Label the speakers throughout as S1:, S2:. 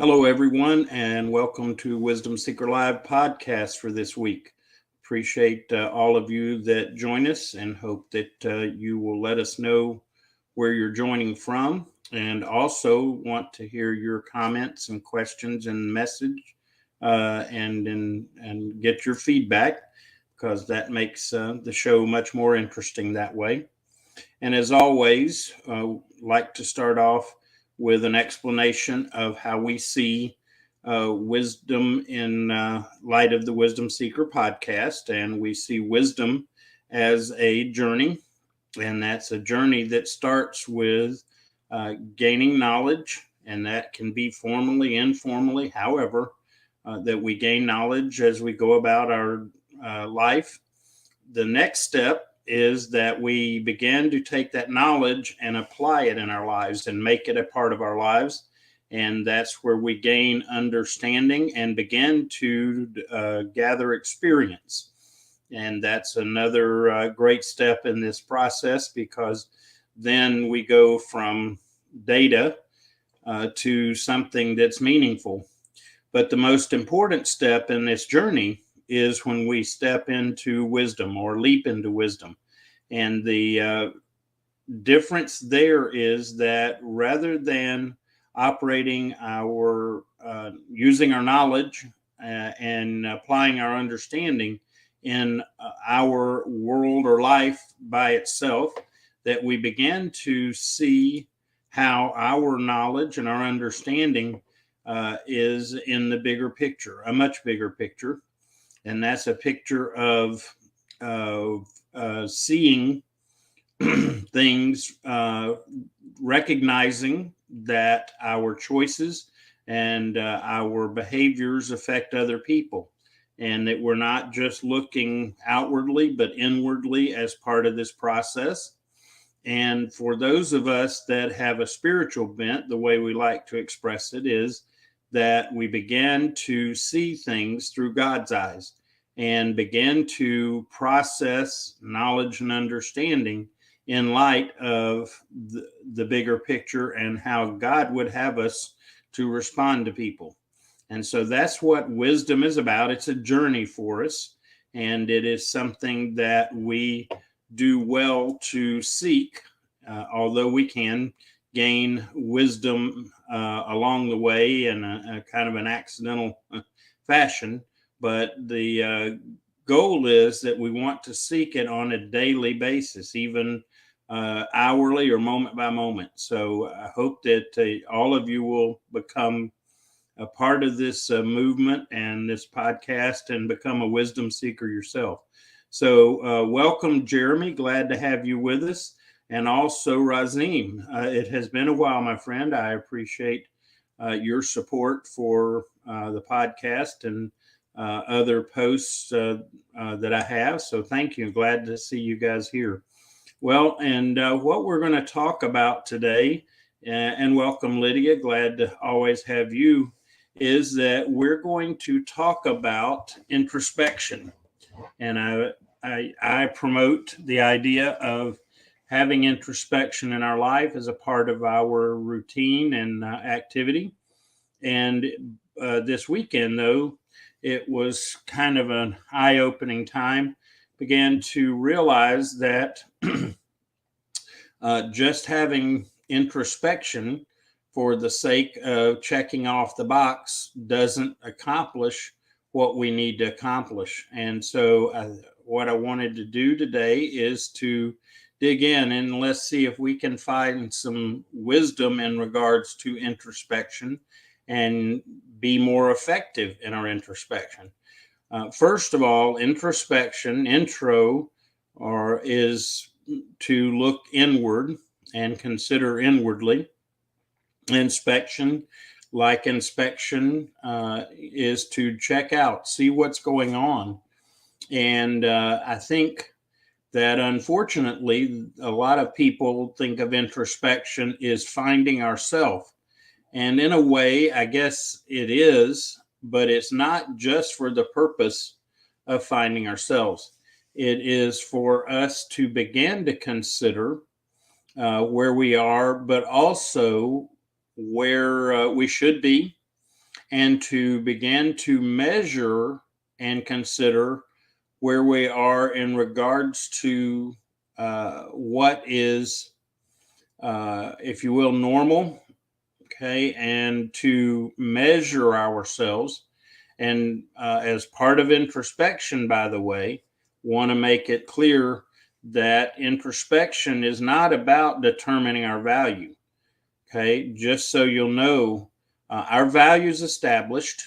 S1: Hello, everyone, and welcome to Wisdom Seeker Live podcast for this week. Appreciate all of you that join us and hope that you will let us know where you're joining from, and also want to hear your comments and questions and message and get your feedback because that makes the show much more interesting that way. And as always, like to start off with an explanation of how we see wisdom in light of the Wisdom Seeker podcast. And we see wisdom as a journey, and that's a journey that starts with gaining knowledge, and that can be formally, informally, however, that we gain knowledge as we go about our life. The next step is that we begin to take that knowledge and apply it in our lives and make it a part of our lives. And that's where we gain understanding and begin to gather experience. And that's another great step in this process, because then we go from data to something that's meaningful. But the most important step in this journey is when we step into wisdom or leap into wisdom. And the difference there is that rather than operating using our knowledge and applying our understanding in our world or life by itself, that we begin to see how our knowledge and our understanding is in the bigger picture, a much bigger picture. And that's a picture of seeing things, recognizing that our choices and our behaviors affect other people, and that we're not just looking outwardly, but inwardly as part of this process. And for those of us that have a spiritual bent, the way we like to express it is that we begin to see things through God's eyes and begin to process knowledge and understanding in light of the bigger picture and how God would have us to respond to people. And so that's what wisdom is about. It's a journey for us, and it is something that we do well to seek, although we can gain wisdom along the way in a kind of an accidental fashion. But the goal is that we want to seek it on a daily basis, even hourly or moment by moment. So I hope that all of you will become a part of this movement and this podcast and become a wisdom seeker yourself. So welcome, Jeremy. Glad to have you with us. And also, Razim, it has been a while, my friend. I appreciate your support for the podcast and other posts that I have. So thank you. Glad to see you guys here. Well, and what we're going to talk about today, and welcome, Lydia. Glad to always have you, is that we're going to talk about introspection. And I promote the idea of having introspection in our life as a part of our routine and activity. And this weekend, though, it was kind of an eye-opening time. Began to realize that just having introspection for the sake of checking off the box doesn't accomplish what we need to accomplish. And so what I wanted to do today is to dig in and let's see if we can find some wisdom in regards to introspection and be more effective in our introspection. First of all, introspection, is to look inward and consider inwardly. Inspection, like inspection, is to check out, see what's going on. And I think that unfortunately, a lot of people think of introspection as finding ourselves. And in a way, I guess it is, but it's not just for the purpose of finding ourselves. It is for us to begin to consider where we are, but also where we should be, and to begin to measure and consider where we are in regards to what is, if you will, normal. Okay, and to measure ourselves. And as part of introspection, by the way, want to make it clear that introspection is not about determining our value. Okay, just so you'll know, our value is established.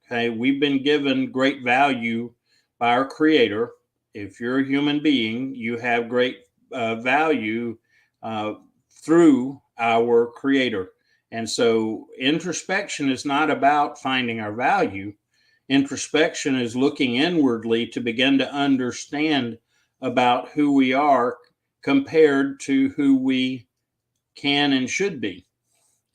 S1: Okay, we've been given great value by our Creator. If you're a human being, you have great value uh, through our Creator. And so introspection is not about finding our value. Introspection is looking inwardly to begin to understand about who we are compared to who we can and should be.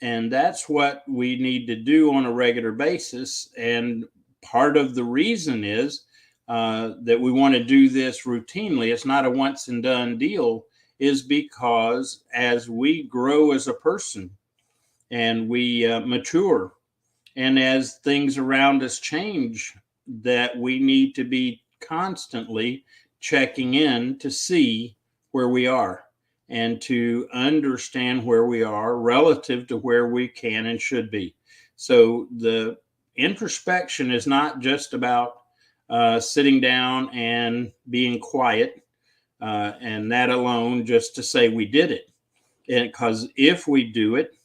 S1: And that's what we need to do on a regular basis. And part of the reason is that we want to do this routinely. It's not a once and done deal, is because as we grow as a person and we mature, and as things around us change, that we need to be constantly checking in to see where we are and to understand where we are relative to where we can and should be. So the introspection is not just about sitting down and being quiet, and that alone just to say we did it. Because if we do it,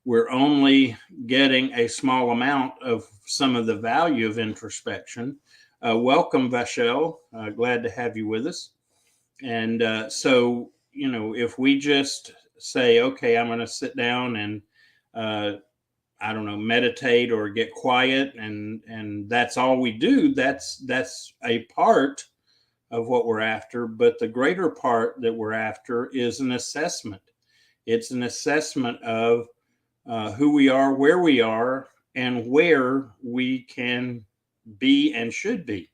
S1: we're only getting a small amount of some of the value of introspection. Welcome, Vachel. Glad to have you with us. And so, if we just say, okay, I'm going to sit down and, I don't know, meditate or get quiet, and that's all we do, that's a part of what we're after. But the greater part that we're after is an assessment. It's an assessment of who we are, where we are, and where we can be and should be.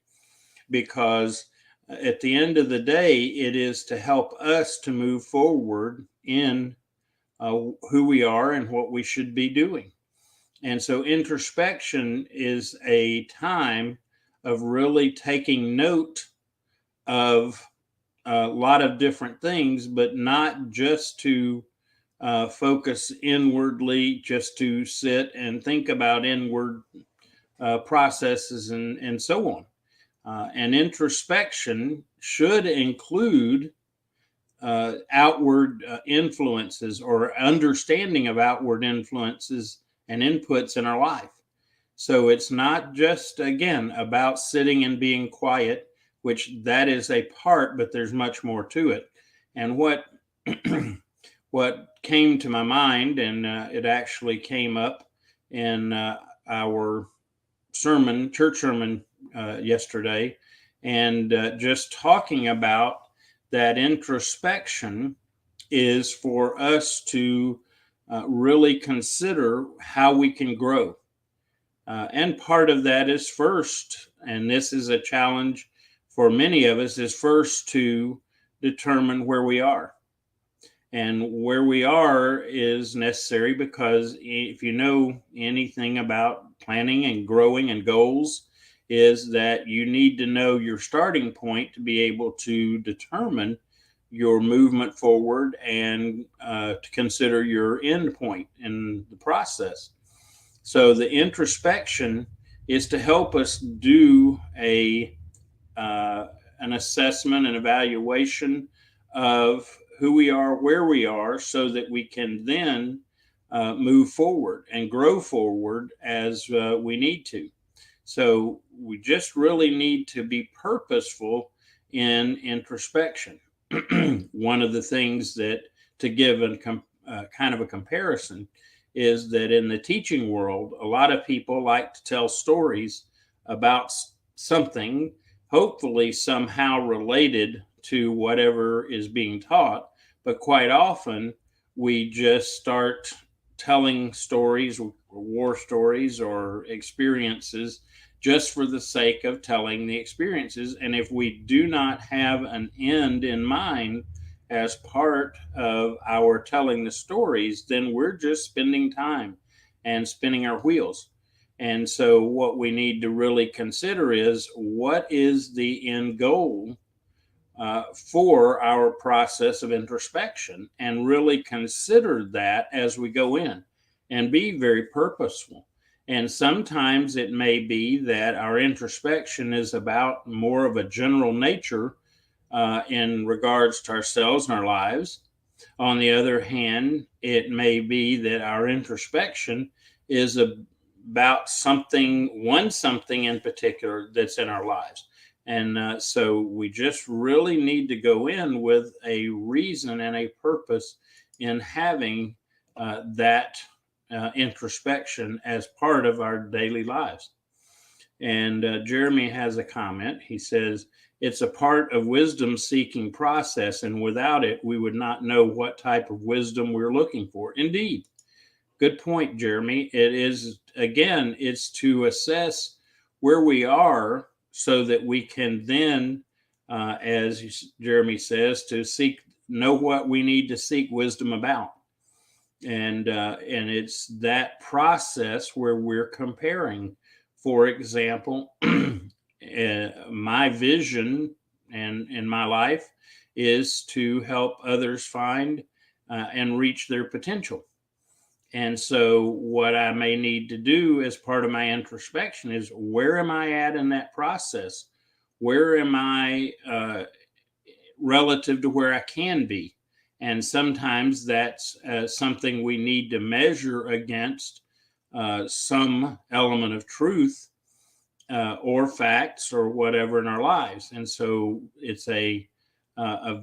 S1: Because at the end of the day, it is to help us to move forward in who we are and what we should be doing. And so introspection is a time of really taking note of a lot of different things, but not just to focus inwardly, just to sit and think about inward processes and so on. And introspection should include outward influences or understanding of outward influences and inputs in our life. So it's not just, again, about sitting and being quiet, which that is a part, but there's much more to it. And what what came to my mind, and it actually came up in our church sermon yesterday, and just talking about that introspection is for us to really consider how we can grow. And part of that is first, and this is a challenge for many of us, is first to determine where we are. And where we are is necessary because if you know anything about planning and growing and goals, is that you need to know your starting point to be able to determine your movement forward and to consider your end point in the process. So the introspection is to help us do an assessment and evaluation of who we are, where we are, so that we can then move forward and grow forward as we need to. So we just really need to be purposeful in introspection. One of the things that, to give kind of a comparison, is that in the teaching world, a lot of people like to tell stories about something, hopefully somehow related to whatever is being taught. But quite often, we just start telling stories, war stories, or experiences just for the sake of telling the experiences. And if we do not have an end in mind as part of our telling the stories, then we're just spending time and spinning our wheels. And so what we need to really consider is, what is the end goal for our process of introspection, and really consider that as we go in and be very purposeful. And sometimes it may be that our introspection is about more of a general nature in regards to ourselves and our lives. On the other hand, it may be that our introspection is about something in particular that's in our lives. And so we just really need to go in with a reason and a purpose in having that introspection as part of our daily lives. And Jeremy has a comment. He says, it's a part of wisdom seeking process, and without it, we would not know what type of wisdom we're looking for. Indeed. Good point, Jeremy. It is, again, it's to assess where we are so that we can then, as Jeremy says, to know what we need to seek wisdom about. And it's that process where we're comparing. For example, my vision and in my life is to help others find and reach their potential. And so what I may need to do as part of my introspection is, where am I at in that process? Where am I relative to where I can be? And sometimes that's something we need to measure against some element of truth or facts or whatever in our lives. And so it's a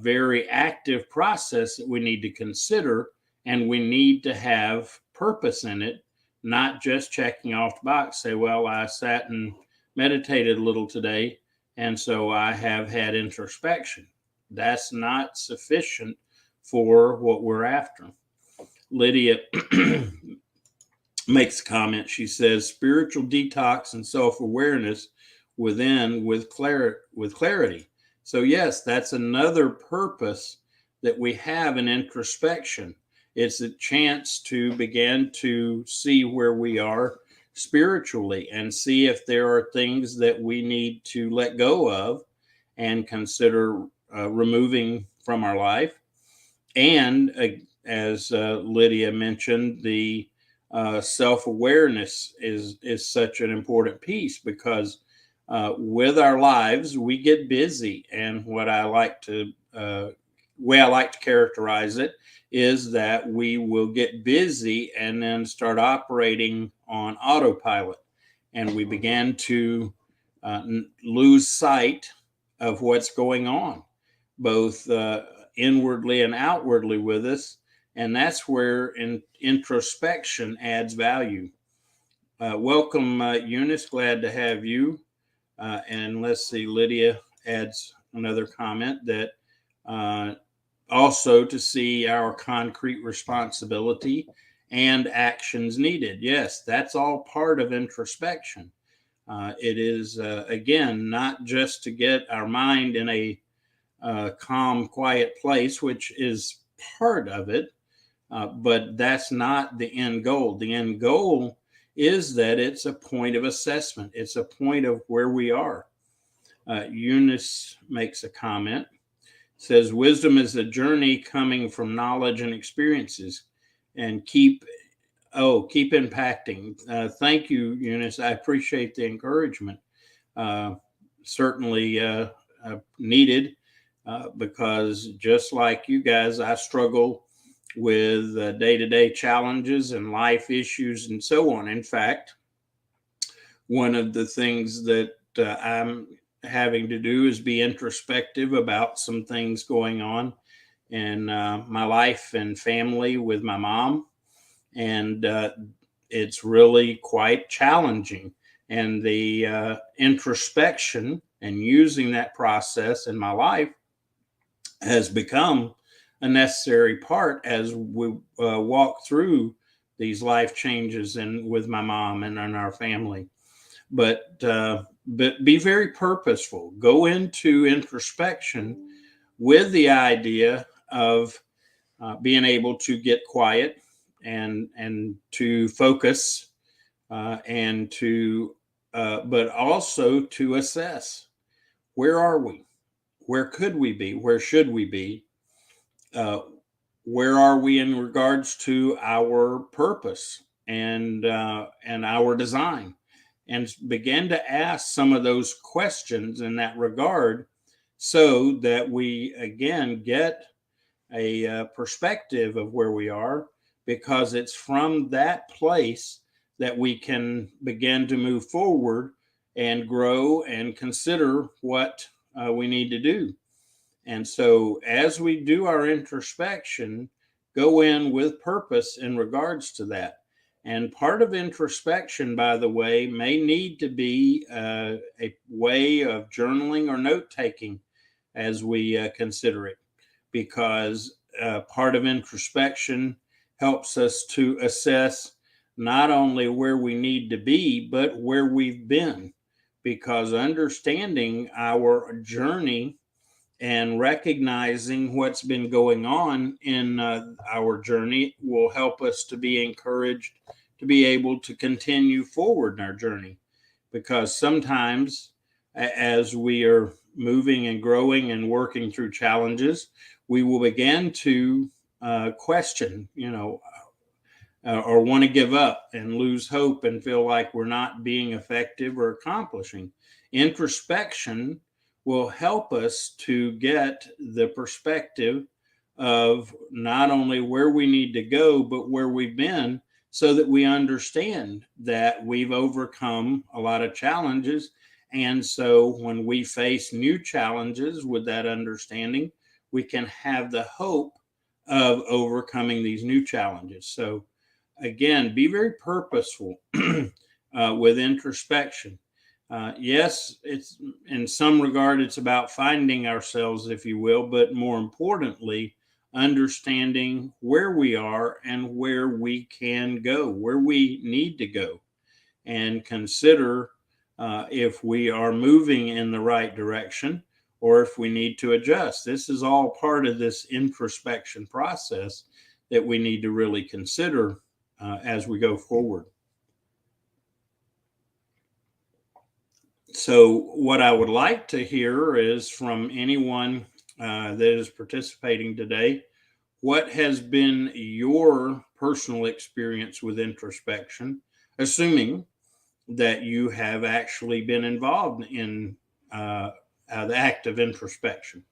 S1: very active process that we need to consider, and we need to have purpose in it, not just checking off the box, say, well, I sat and meditated a little today, and so I have had introspection. That's not sufficient for what we're after. Lydia makes a comment. She says, spiritual detox and self-awareness within with clarity. So yes, that's another purpose that we have in introspection. It's a chance to begin to see where we are spiritually and see if there are things that we need to let go of and consider removing from our life. And as Lydia mentioned, the self-awareness is such an important piece, because with our lives we get busy, and what I like to way I like to characterize it is that we will get busy and then start operating on autopilot, and we begin to lose sight of what's going on, both inwardly and outwardly with us. And that's where introspection adds value. Welcome, Eunice. Glad to have you. And let's see, Lydia adds another comment that also to see our concrete responsibility and actions needed. Yes, that's all part of introspection. It is, again, not just to get our mind in a calm, quiet place, which is part of it, but that's not the end goal. The end goal is that it's a point of assessment. It's a point of where we are. Eunice makes a comment, says, wisdom is a journey coming from knowledge and experiences, and keep impacting. Thank you, Eunice. I appreciate the encouragement. Certainly needed, because just like you guys, I struggle with day-to-day challenges and life issues and so on. In fact, one of the things that I'm having to do is be introspective about some things going on in my life and family with my mom. And it's really quite challenging. And the introspection and using that process in my life has become a necessary part as we walk through these life changes and with my mom and in our family. But be very purposeful. Go into introspection with the idea of being able to get quiet and to focus and to, but also to assess, where are we? Where could we be? Where should we be? Uh, where are we in regards to our purpose and our design? And begin to ask some of those questions in that regard, so that we again get a perspective of where we are, because it's from that place that we can begin to move forward and grow and consider what we need to do. And so, as we do our introspection, go in with purpose in regards to that. And part of introspection, by the way, may need to be a way of journaling or note taking as we consider it, because part of introspection helps us to assess not only where we need to be, but where we've been. Because understanding our journey and recognizing what's been going on in our journey will help us to be encouraged to be able to continue forward in our journey. Because sometimes, as we are moving and growing and working through challenges, we will begin to question, or want to give up and lose hope and feel like we're not being effective or accomplishing. Introspection will help us to get the perspective of not only where we need to go, but where we've been, so that we understand that we've overcome a lot of challenges. And so when we face new challenges with that understanding, we can have the hope of overcoming these new challenges. So, again, be very purposeful with introspection. Yes, it's in some regard, it's about finding ourselves, if you will, but more importantly, understanding where we are and where we can go, where we need to go, and consider if we are moving in the right direction or if we need to adjust. This is all part of this introspection process that we need to really consider as we go forward. So, what I would like to hear is from anyone that is participating today, what has been your personal experience with introspection, assuming that you have actually been involved in the act of introspection?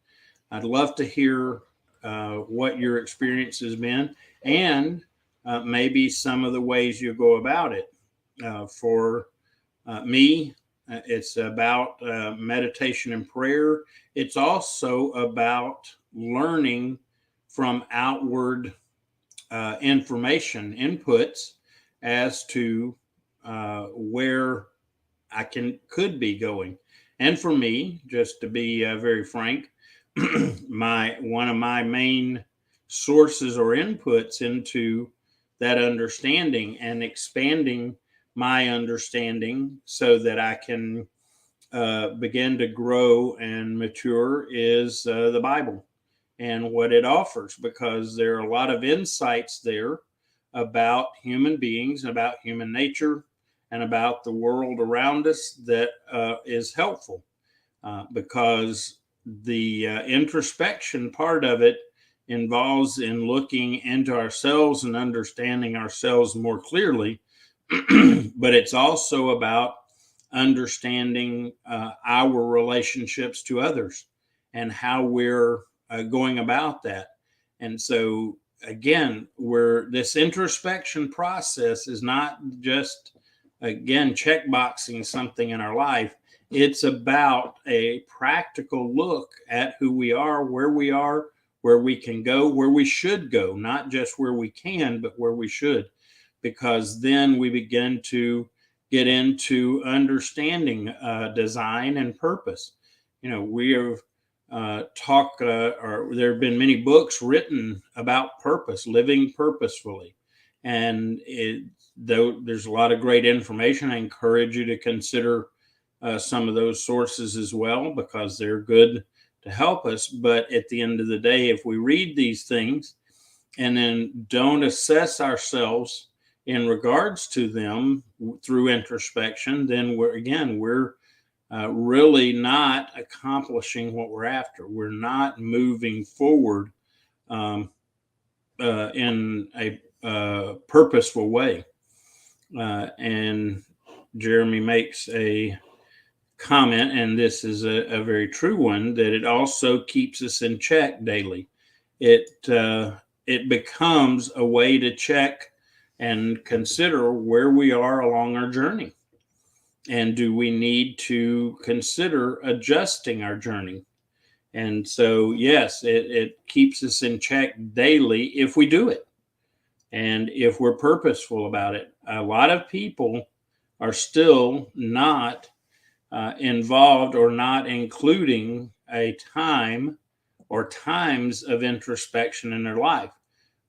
S1: I'd love to hear what your experience has been, and maybe some of the ways you go about it. For me, it's about meditation and prayer. It's also about learning from outward information inputs as to where I could be going. And for me, just to be very frank, one of my main sources or inputs into that understanding and expanding my understanding so that I can begin to grow and mature is the Bible and what it offers, because there are a lot of insights there about human beings, about human nature, and about the world around us that is helpful. Because the introspection part of it involves in looking into ourselves and understanding ourselves more clearly, but it's also about understanding our relationships to others and how we're going about that. And so, again, this introspection process is not just, again, checkboxing something in our life. It's about a practical look at who we are, where we can go, where we should go, not just where we can, but where we should. Because then we begin to get into understanding design and purpose. We have talked, or there have been many books written about purpose, living purposefully. And though there's a lot of great information, I encourage you to consider some of those sources as well, because they're good to help us. But at the end of the day, if we read these things and then don't assess ourselves in regards to them through introspection, then we're really not accomplishing what we're after. We're not moving forward in a purposeful way. And Jeremy makes a comment, and this is a very true one, that it also keeps us in check daily. It becomes a way to check and consider where we are along our journey. And do we need to consider adjusting our journey? And so, yes, it keeps us in check daily if we do it and if we're purposeful about it. A lot of people are still not involved or not including a time or times of introspection in their life.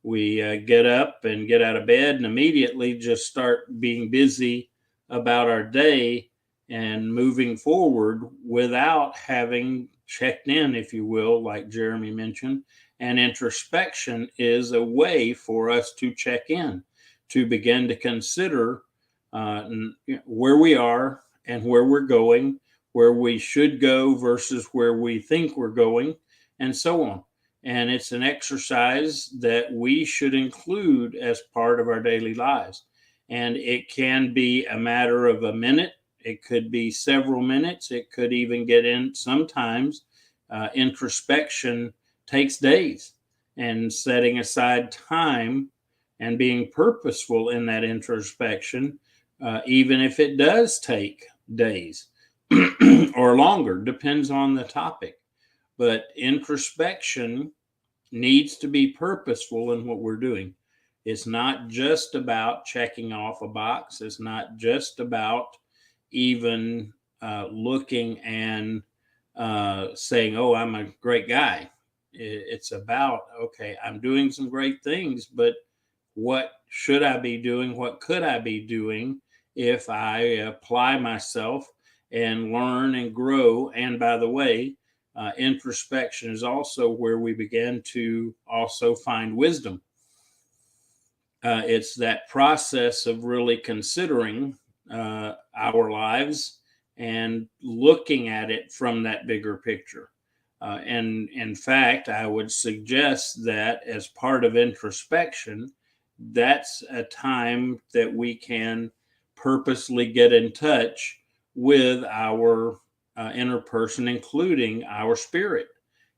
S1: We get up and get out of bed and immediately just start being busy about our day and moving forward without having checked in, if you will, like Jeremy mentioned. And introspection is a way for us to check in, to begin to consider where we are and where we're going, where we should go versus where we think we're going, and so on. And it's an exercise that we should include as part of our daily lives. And it can be a matter of a minute. It could be several minutes. It could even get in sometimes. Introspection takes days, and setting aside time and being purposeful in that introspection, even if it does take days or longer, depends on the topic. But introspection needs to be purposeful in what we're doing. It's not just about checking off a box. It's not just about even looking and saying, oh, I'm a great guy. It's about, okay, I'm doing some great things, but what should I be doing? What could I be doing if I apply myself and learn and grow? And by the way, introspection is also where we begin to also find wisdom. It's that process of really considering our lives and looking at it from that bigger picture. And in fact, I would suggest that as part of introspection, that's a time that we can purposely get in touch with our inner person, including our spirit,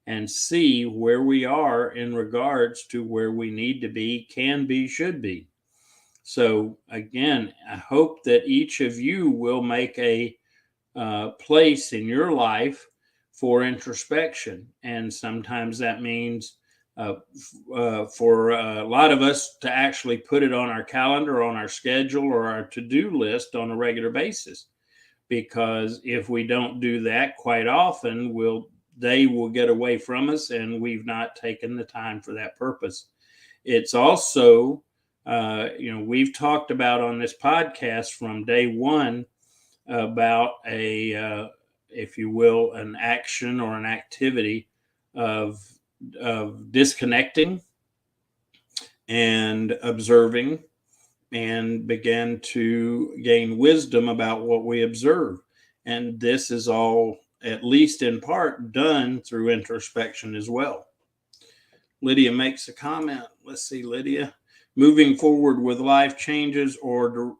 S1: and see where we are in regards to where we need to be, can be, should be. So again, I hope that each of you will make a place in your life for introspection. And sometimes that means for a lot of us to actually put it on our calendar, on our schedule, or our to-do list on a regular basis. Because if we don't do that quite often, they will get away from us, and we've not taken the time for that purpose. It's also, we've talked about on this podcast from day one about if you will, an action or an activity of disconnecting and observing, and begin to gain wisdom about what we observe. And this is all, at least in part, done through introspection as well. Lydia makes a comment. Let's see, Lydia. Moving forward with life changes or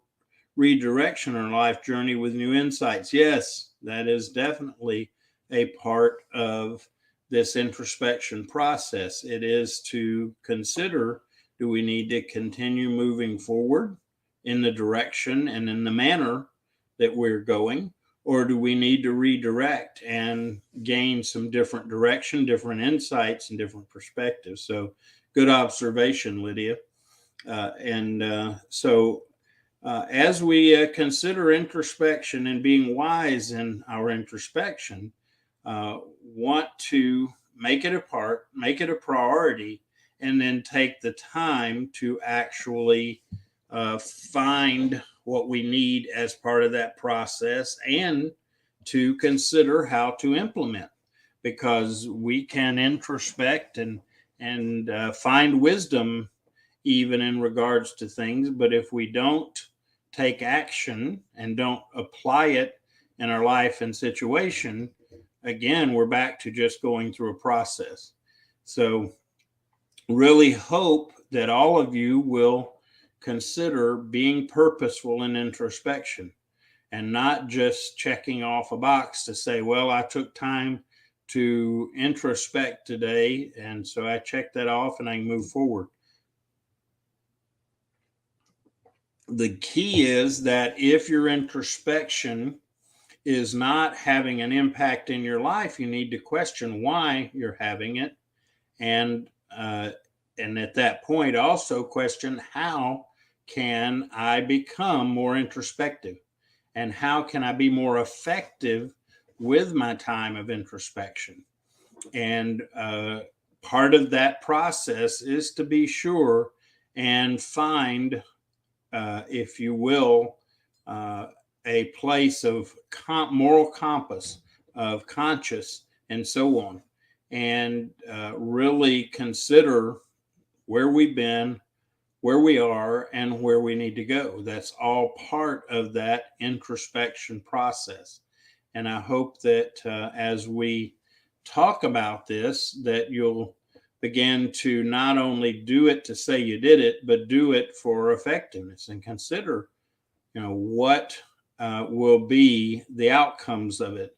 S1: redirection in our life journey with new insights. Yes, that is definitely a part of this introspection process. It is to consider, do we need to continue moving forward in the direction and in the manner that we're going, or do we need to redirect and gain some different direction, different insights, and different perspectives? So good observation, Lydia. As we consider introspection and being wise in our introspection, want to make it a priority, and then take the time to actually find what we need as part of that process, and to consider how to implement, because we can introspect and find wisdom even in regards to things. But if we don't take action and don't apply it in our life and situation, again, we're back to just going through a process. So really hope that all of you will consider being purposeful in introspection and not just checking off a box to say, well, I took time to introspect today, and so I checked that off and I can move forward. The key is that if your introspection is not having an impact in your life, you need to question why you're having it, and at that point also question, how can I become more introspective, and how can I be more effective with my time of introspection? And part of that process is to be sure and find, if you will, a place of moral compass, of conscience, and so on, and really consider where we've been, where we are, and where we need to go. That's all part of that introspection process. And I hope that as we talk about this, that you'll begin to not only do it to say you did it, but do it for effectiveness, and consider, what will be the outcomes of it,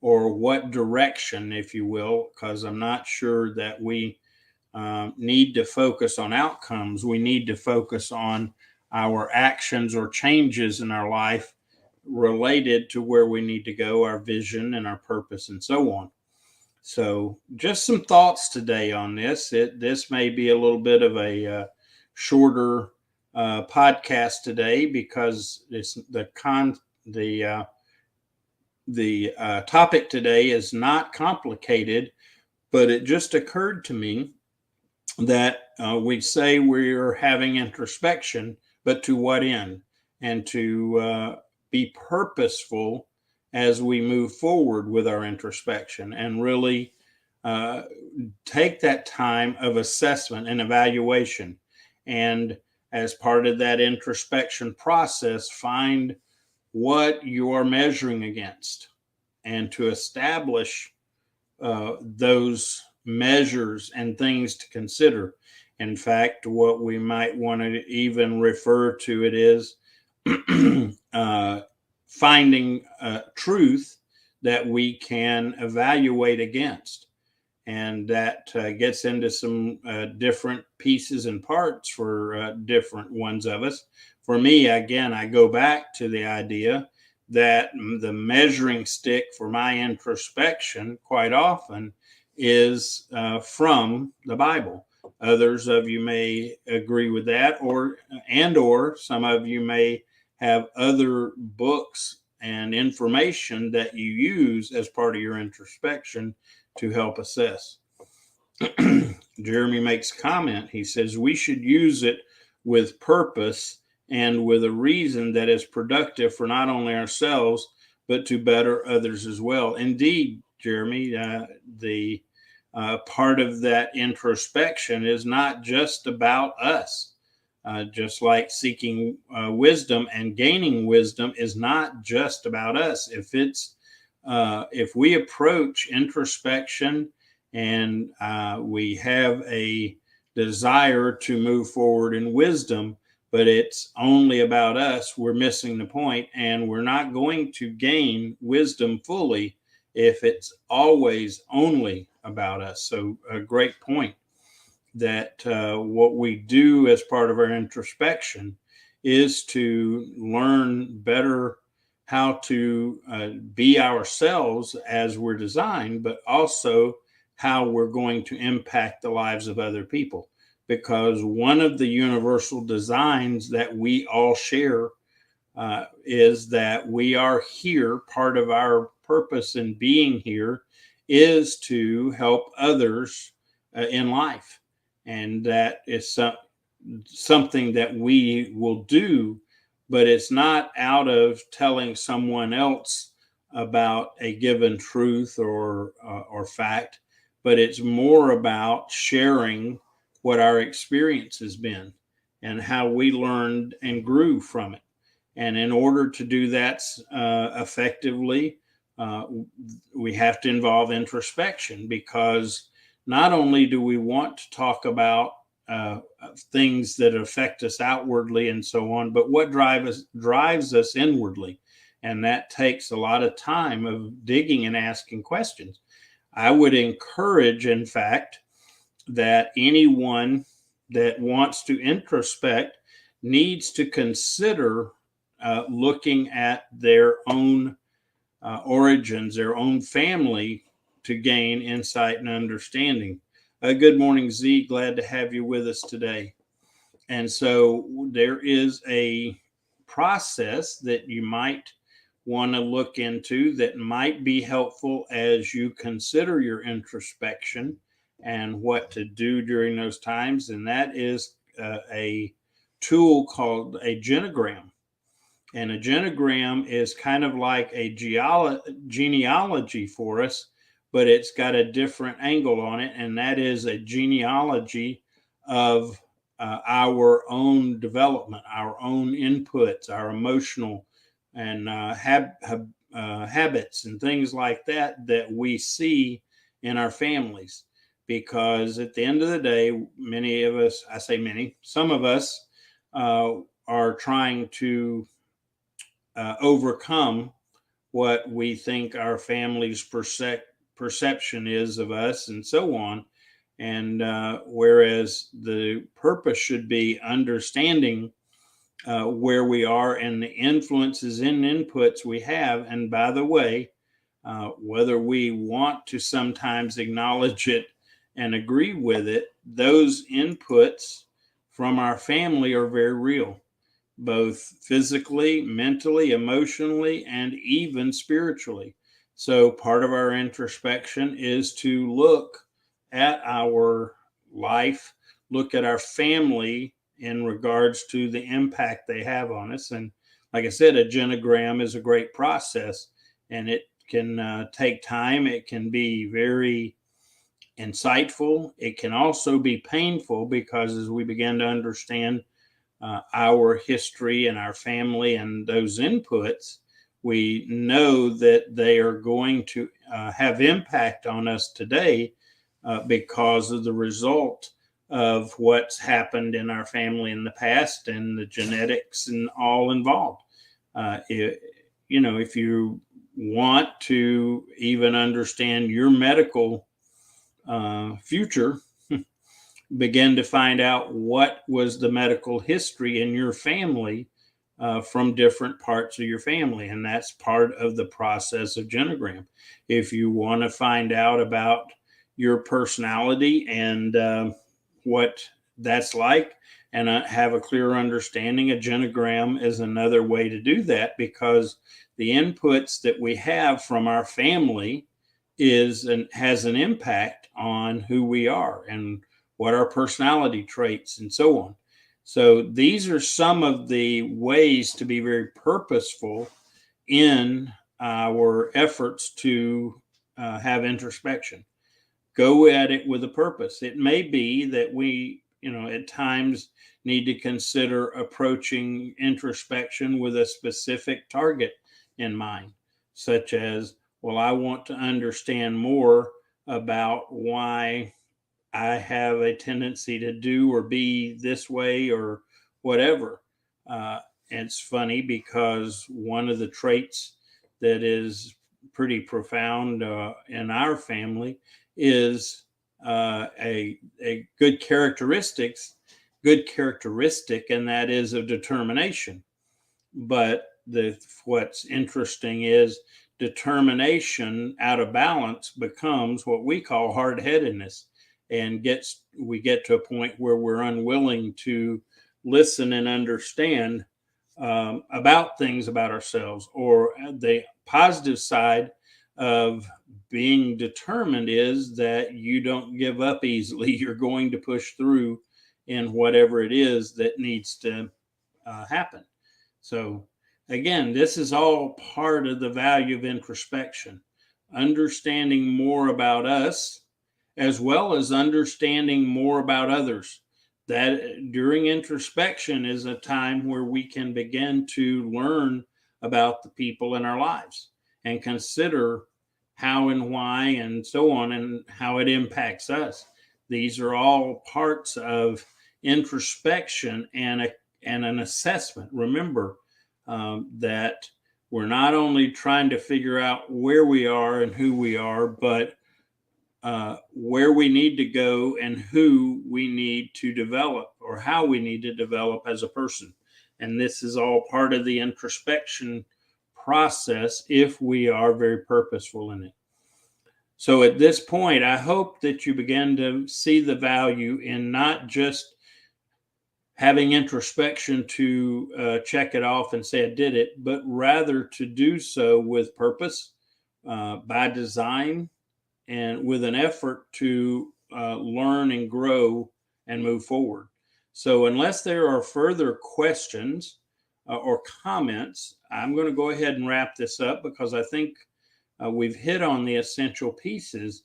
S1: or what direction, if you will, because I'm not sure that we need to focus on outcomes. We need to focus on our actions or changes in our life related to where we need to go, our vision and our purpose, and so on. So just some thoughts today on this. This may be a little bit of a shorter podcast today, because it's the topic today is not complicated, but it just occurred to me that we say we're having introspection, but to what end? And to be purposeful as we move forward with our introspection, and really take that time of assessment and evaluation. And as part of that introspection process, find what you are measuring against, and to establish those measures and things to consider. In fact, what we might want to even refer to it is finding truth that we can evaluate against. And that gets into some different pieces and parts for different ones of us. For me, again, I go back to the idea that the measuring stick for my introspection quite often is from the Bible. Others of you may agree with that, or some of you may have other books and information that you use as part of your introspection to help assess. Jeremy makes a comment. He says we should use it with purpose and with a reason that is productive for not only ourselves, but to better others as well. Indeed, Jeremy, the part of that introspection is not just about us. Just like seeking wisdom and gaining wisdom is not just about us. If we approach introspection and we have a desire to move forward in wisdom, but it's only about us, we're missing the point, and we're not going to gain wisdom fully if it's always only about us. So a great point, that what we do as part of our introspection is to learn better how to be ourselves as we're designed, but also how we're going to impact the lives of other people. Because one of the universal designs that we all share is that we are here. Part of our purpose in being here is to help others in life. And that is something that we will do, but it's not out of telling someone else about a given truth or fact, but it's more about sharing what our experience has been. and how we learned and grew from it. And in order to do that effectively, uh, we have to involve introspection, because not only do we want to talk about things that affect us outwardly and so on, but what drives us inwardly. And that takes a lot of time of digging and asking questions. I would encourage, in fact, that anyone that wants to introspect needs to consider looking at their own origins, their own family, to gain insight and understanding. Good morning, Z. Glad to have you with us today. And so there is a process that you might want to look into that might be helpful as you consider your introspection and what to do during those times. And that is a tool called a genogram. And a genogram is kind of like a genealogy for us, but it's got a different angle on it. And that is a genealogy of our own development, our own inputs, our emotional and habits and things like that that we see in our families. Because at the end of the day, many of us, I say many, some of us are trying to overcome what we think our family's perception is of us and so on. And whereas the purpose should be understanding where we are and the influences and inputs we have. And by the way, whether we want to sometimes acknowledge it and agree with it, those inputs from our family are very real, both physically, mentally, emotionally, and even spiritually. So part of our introspection is to look at our life, look at our family in regards to the impact they have on us. And like I said, a genogram is a great process, and it can take time. It can be very insightful. It can also be painful, because as we begin to understand our history and our family and those inputs, we know that they are going to have impact on us today because of the result of what's happened in our family in the past and the genetics and all involved. If you want to even understand your medical future, begin to find out what was the medical history in your family from different parts of your family. And that's part of the process of genogram. If you want to find out about your personality and what that's like, and have a clear understanding, a genogram is another way to do that, because the inputs that we have from our family has an impact on who we are and what our personality traits and so on. So these are some of the ways to be very purposeful in our efforts to have introspection. Go at it with a purpose. It may be that we, at times need to consider approaching introspection with a specific target in mind, such as, well, I want to understand more about why I have a tendency to do or be this way or whatever. And it's funny, because one of the traits that is pretty profound in our family is a good characteristic, and that is of determination. But what's interesting is determination out of balance becomes what we call hard-headedness, and we get to a point where we're unwilling to listen and understand about things about ourselves. Or the positive side of being determined is that you don't give up easily. You're going to push through in whatever it is that needs to happen. So again, this is all part of the value of introspection, understanding more about us, as well as understanding more about others, that during introspection is a time where we can begin to learn about the people in our lives and consider how and why and so on, and how it impacts us. These are all parts of introspection and an assessment. Remember that we're not only trying to figure out where we are and who we are, but where we need to go and who we need to develop, or how we need to develop as a person. And this is all part of the introspection process if we are very purposeful in it. So at this point, I hope that you begin to see the value in not just having introspection to check it off and say I did it, but rather to do so with purpose, by design, and with an effort to learn and grow and move forward. So, unless there are further questions or comments, I'm going to go ahead and wrap this up, because I think we've hit on the essential pieces.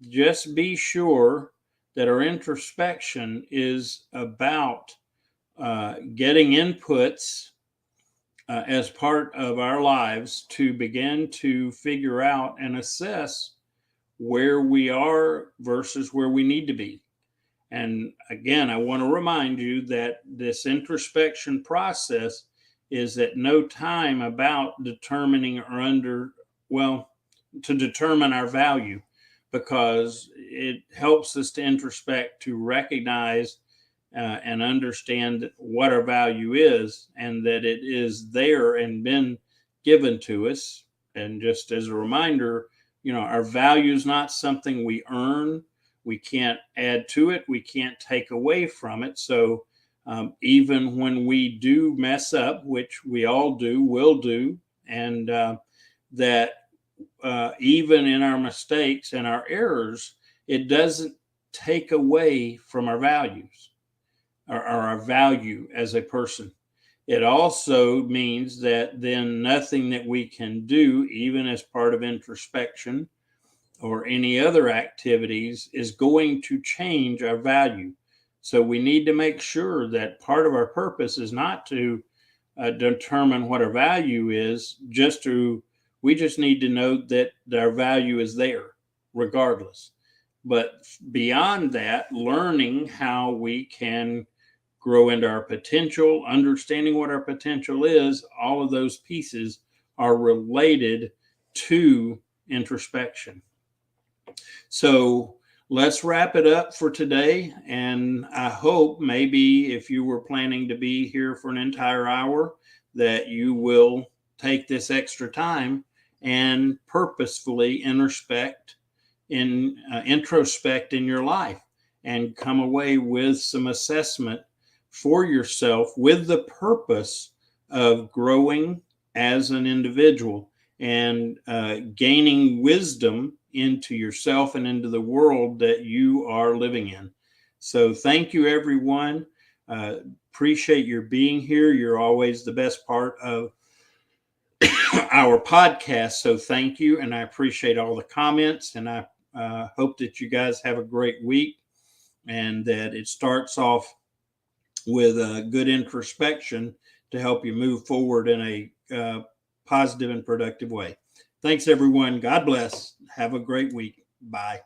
S1: Just be sure that our introspection is about getting inputs as part of our lives to begin to figure out and assess where we are versus where we need to be. And again, I want to remind you that this introspection process is at no time about determining to determine our value, because it helps us to introspect, to recognize and understand what our value is, and that it is there and been given to us. And just as a reminder, our value is not something we earn. We can't add to it. We can't take away from it. So even when we do mess up, which we all do, will do, and that even in our mistakes and our errors, it doesn't take away from our values, or our value as a person. It also means that then nothing that we can do, even as part of introspection or any other activities, is going to change our value. So we need to make sure that part of our purpose is not to determine what our value is, we just need to know that our value is there regardless. But beyond that, learning how we can grow into our potential, understanding what our potential is, all of those pieces are related to introspection. So let's wrap it up for today. And I hope maybe if you were planning to be here for an entire hour, that you will take this extra time and purposefully introspect in your life, and come away with some assessment for yourself, with the purpose of growing as an individual and gaining wisdom into yourself and into the world that you are living in. So thank you, everyone. Appreciate your being here. You're always the best part of our podcast. So thank you. And I appreciate all the comments, and I hope that you guys have a great week, and that it starts off with a good introspection to help you move forward in a positive and productive way. Thanks, everyone. God bless. Have a great week. Bye.